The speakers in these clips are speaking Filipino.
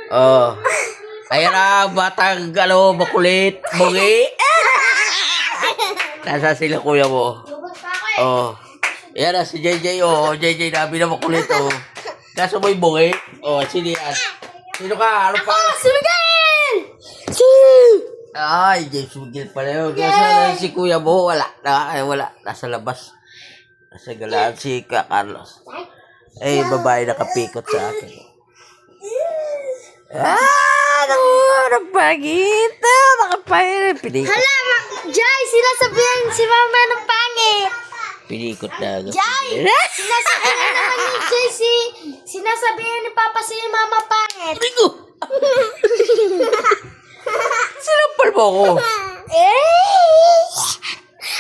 Oh. Ayan na, batang makulit. Bungi. Nasa sila kuya mo. Oh. Ayan na si JJ. Oh, JJ nabi na makulit. Oh. Kaso mo yung bungi. Oh, sino yan? Sino ka? Ano pa? Si Miguel! Ay, James Miguel pala yun. Nasa si kuya mo. Wala. Wala. Nasa labas. Nasa galaan si Carlos. Eh, babae nakapikot sa akin. Nagpagit. Nakapagit. Pinikot. Hala, Jai, sinasabihan si mama ng pangit. Pinikot na. Jai! Sinasabihan naman ni Jai sinasabihan ni Papa si mama pangit. Pigo! Sinampal mo ako.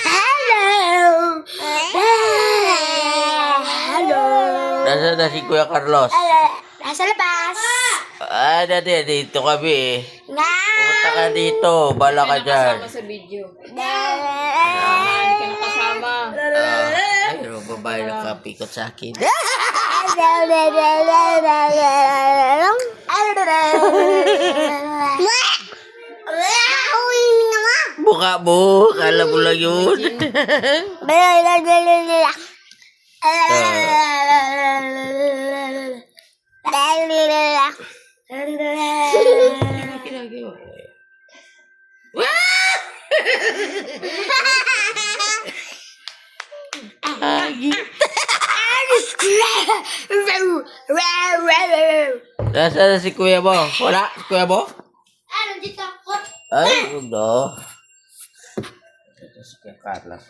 Hello! Hello! Nasa na si Kuya Carlos? Nasa labas. Dati, dito kami eh. Nga! Pumunta ka dito. Bala ka dyan. Kasama sa video. Hindi ka nakasama. Ayun, babae nakapikot sa akin. Buka mo. Kala mo lang yun. Nasa na si kuya mo? Wala? Si kuya mo? Nandito ako. Ay, no. Ito si Kuya Carlos.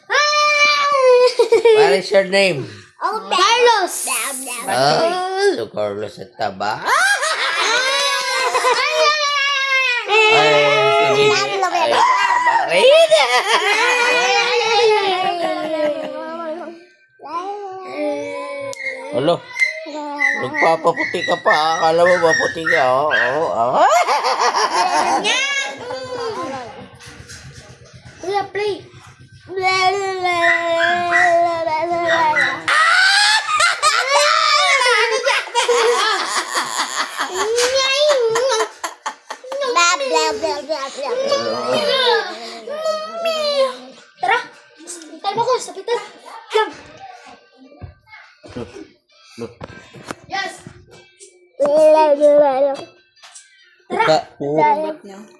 What is your name? Carlos! Ay, so Carlos at taba. Ay, sige. Ay, Alo, nagpapaputi ka pa. Akala mo maputi ka. Oo. Kuya, play. Tara, tayo mo ko, sabitan. Yes! Tara. Ba't niya?